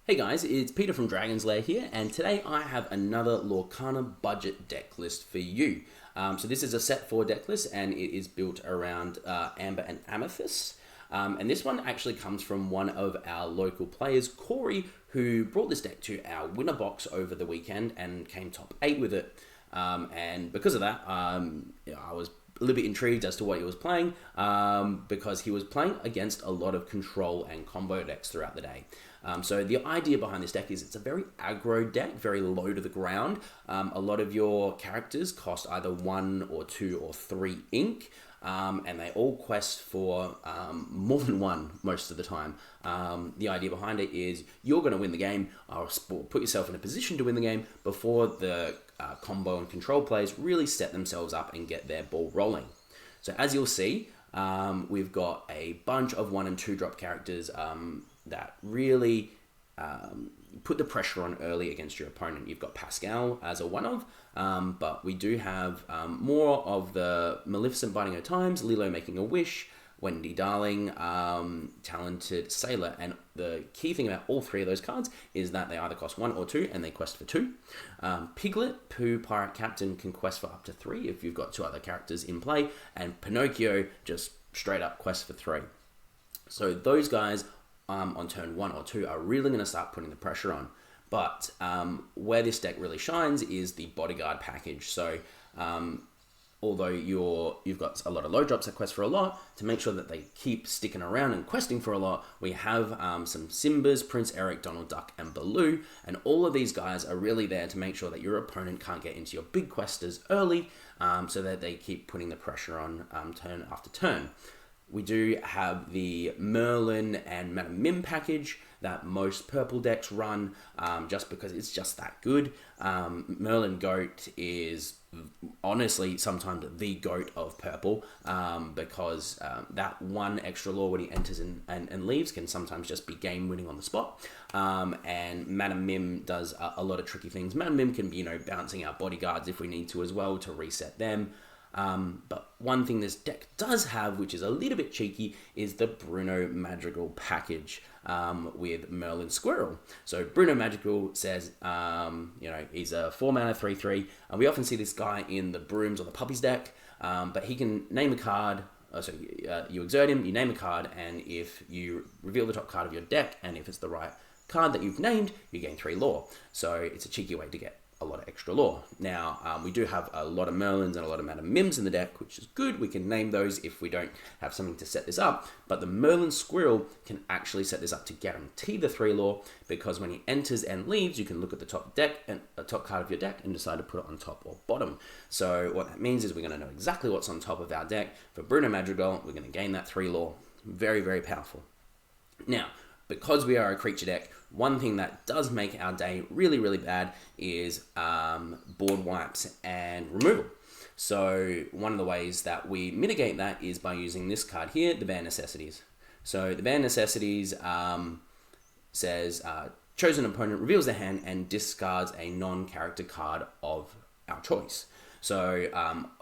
Hey guys, it's Peter from Dragon's Lair here, and today I have another Lorcana budget deck list for you. So this is a set 4 deck list, and it is built around Amber and Amethyst. And this one actually comes from one of our local players, Corey, who brought this deck to our winner box over the weekend and came top 8 with it. And because of that, I was a little bit intrigued as to what he was playing, because he was playing against a lot of control and combo decks throughout the day. So the idea behind this deck is it's a very aggro deck, very low to the ground. A lot of your characters cost either 1 or 2 or 3 ink, and they all quest for more than 1 most of the time. The idea behind it is you're going to win the game, or put yourself in a position to win the game before the combo and control players really set themselves up and get their ball rolling. So as you'll see, we've got a bunch of 1 and 2 drop characters that really put the pressure on early against your opponent. You've got Pascal as a one-of, but we do have more of the Maleficent biding her times, Lilo making a wish, Wendy darling, talented sailor, and the key thing about all 3 of those cards is that they either cost 1 or 2 and they quest for 2. Piglet, Pooh, pirate captain, can quest for up to 3 if you've got 2 other characters in play, and Pinocchio just straight up quest for 3. So those guys on turn 1 or 2 are really going to start putting the pressure on. But where this deck really shines is the bodyguard package. So although you've got a lot of low drops that quest for a lot, to make sure that they keep sticking around and questing for a lot, we have some Simbas, Prince Eric, Donald Duck, and Baloo, and all of these guys are really there to make sure that your opponent can't get into your big questers early, so that they keep putting the pressure on turn after turn. We do have the Merlin and Madam Mim package that most purple decks run, just because it's just that good. Merlin Goat is honestly sometimes the goat of purple, because that 1 extra law when he enters and leaves can sometimes just be game winning on the spot. And Madam Mim does a lot of tricky things. Madam Mim can be, bouncing our bodyguards if we need to as well to reset them. But one thing this deck does have, which is a little bit cheeky, is the Bruno Madrigal package with Merlin Squirrel. So Bruno Madrigal says, he's a 4-mana 3/3, and we often see this guy in the Brooms or the Puppies deck, but he can name a card. You exert him, you name a card, and if you reveal the top card of your deck, and if it's the right card that you've named, you gain 3 lore. So it's a cheeky way to get a lot of extra lore. Now, we do have a lot of Merlins and a lot of Madam Mims in the deck, which is good. We can name those if we don't have something to set this up, but the Merlin Squirrel can actually set this up to guarantee the 3 lore, because when he enters and leaves, you can look at the top deck and the top card of your deck and decide to put it on top or bottom. So what that means is we're going to know exactly what's on top of our deck. For Bruno Madrigal, we're going to gain that 3 lore. Very, very powerful. Now, because we are a creature deck, one thing that does make our day really, really bad is board wipes and removal. So one of the ways that we mitigate that is by using this card here, the Bare Necessities. So the Bare Necessities says, chosen opponent reveals their hand and discards a non-character card of our choice. So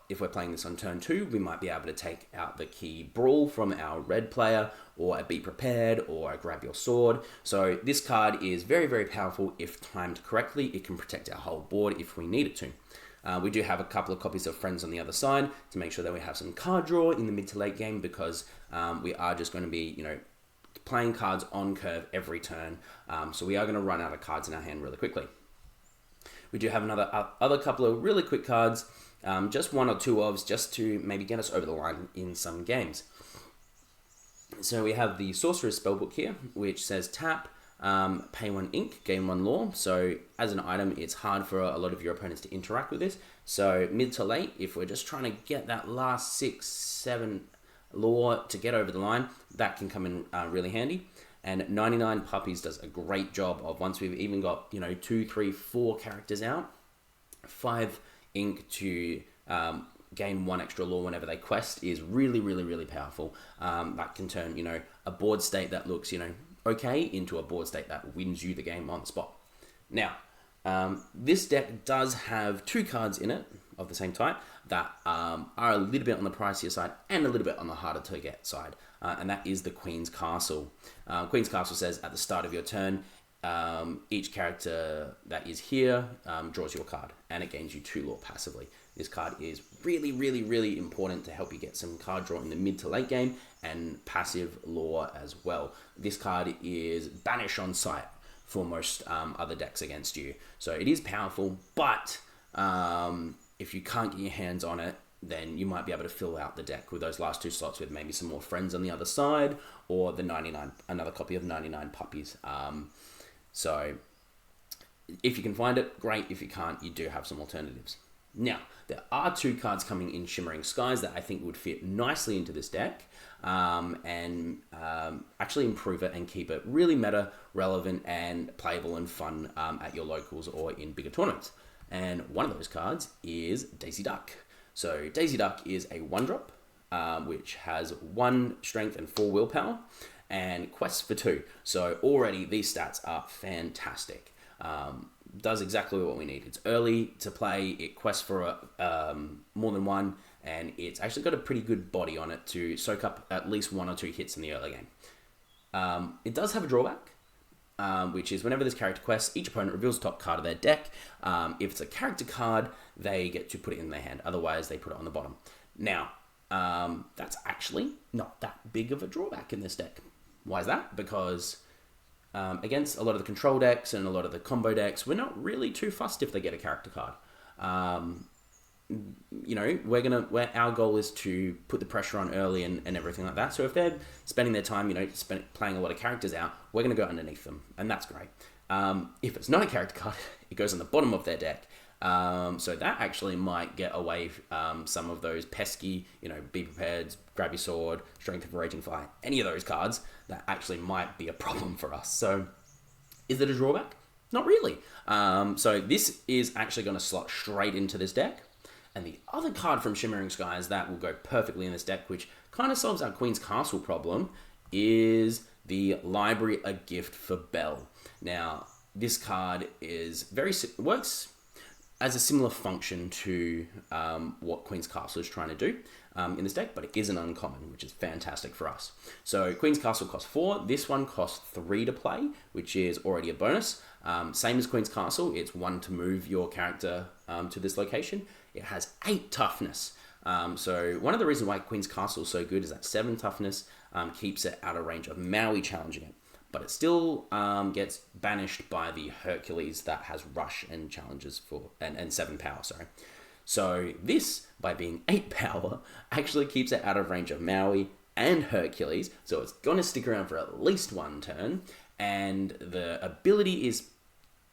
if we're playing this on turn 2, we might be able to take out the key Brawl from our red player, or a Be Prepared, or a Grab Your Sword. So this card is very, very powerful if timed correctly. It can protect our whole board if we need it to. We do have a couple of copies of Friends on the other side to make sure that we have some card draw in the mid to late game, because we are just going to be, playing cards on curve every turn. So we are going to run out of cards in our hand really quickly. We do have other couple of really quick cards, just 1 or 2 ofs, just to maybe get us over the line in some games. So we have the Sorcerer Spellbook here, which says tap, pay 1 ink, gain 1 lore. So as an item, it's hard for a lot of your opponents to interact with this. So mid to late, if we're just trying to get that last 6, 7 lore to get over the line, that can come in really handy. And 99 Puppies does a great job of, once we've even got 2, 3, 4 characters out, 5 ink to gain 1 extra lore whenever they quest is really, really, really powerful. That can turn, a board state that looks, okay, into a board state that wins you the game on the spot. Now, this deck does have 2 cards in it of the same type that are a little bit on the pricier side and a little bit on the harder to get side. And that is the Queen's Castle. Queen's Castle says at the start of your turn, each character that is here draws you a card, and it gains you 2 lore passively. This card is really, really, really important to help you get some card draw in the mid to late game, and passive lore as well. This card is banish on sight for most other decks against you. So it is powerful, but if you can't get your hands on it, then you might be able to fill out the deck with those last 2 slots with maybe some more friends on the other side, or the 99, another copy of 99 Puppies. So if you can find it, great. If you can't, you do have some alternatives. Now, there are 2 cards coming in Shimmering Skies that I think would fit nicely into this deck, and actually improve it and keep it really meta, relevant, and playable and fun at your locals or in bigger tournaments. And one of those cards is Daisy Duck. So Daisy Duck is a 1-drop, which has 1 strength and 4 willpower, and quests for 2. So already these stats are fantastic. Does exactly what we need. It's early to play, it quests for more than 1, and it's actually got a pretty good body on it to soak up at least 1 or 2 hits in the early game. It does have a drawback, which is whenever this character quests, each opponent reveals the top card of their deck. If it's a character card, they get to put it in their hand. Otherwise, they put it on the bottom. Now, that's actually not that big of a drawback in this deck. Why is that? Because against a lot of the control decks and a lot of the combo decks, we're not really too fussed if they get a character card. You know, our goal is to put the pressure on early and everything like that. So if they're spending their time, playing a lot of characters out, we're going to go underneath them, and that's great. If it's not a character card, it goes on the bottom of their deck. So that actually might get away some of those pesky, be prepared, grab your sword, strength of raging fire, any of those cards that actually might be a problem for us. So is it a drawback? Not really. So this is actually going to slot straight into this deck. And the other card from Shimmering Skies that will go perfectly in this deck, which kind of solves our Queen's Castle problem, is the Library A Gift for Belle. Now, this card works as a similar function to what Queen's Castle is trying to do in this deck, but it is an uncommon, which is fantastic for us. So Queen's Castle costs 4. This one costs 3 to play, which is already a bonus. Same as Queen's Castle, it's 1 to move your character to this location. It has 8 toughness. So one of the reasons why Queen's Castle is so good is that 7 toughness keeps it out of range of Maui challenging it. But it still gets banished by the Hercules that has rush and challenges and 7 power, sorry. So this, by being 8 power, actually keeps it out of range of Maui and Hercules. So it's going to stick around for at least 1 turn. And the ability is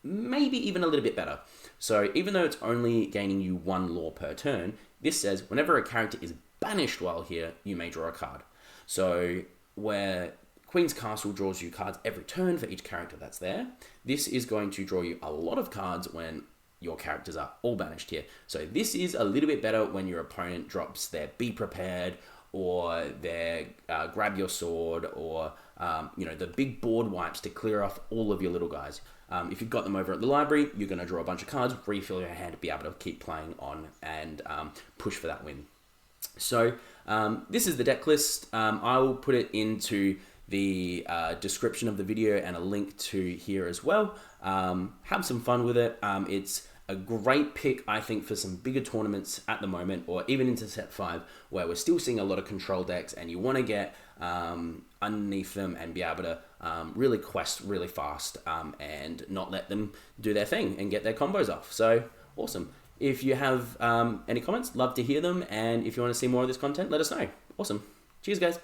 maybe even a little bit better. So even though it's only gaining you 1 lore per turn, this says whenever a character is banished while here, you may draw a card. So where Queen's Castle draws you cards every turn for each character that's there, this is going to draw you a lot of cards when your characters are all banished here. So this is a little bit better when your opponent drops their Be Prepared, or their Grab Your Sword, or the big board wipes to clear off all of your little guys. If you've got them over at the library, you're going to draw a bunch of cards, refill your hand to be able to keep playing on and push for that win. So this is the deck list. I will put it into the description of the video and a link to here as well. Have some fun with it. It's a great pick, I think, for some bigger tournaments at the moment, or even into set 5, where we're still seeing a lot of control decks, and you want to get underneath them and be able to really quest really fast and not let them do their thing and get their combos off. So awesome. If you have any comments, love to hear them, and if you want to see more of this content, let us know. Awesome. Cheers, guys.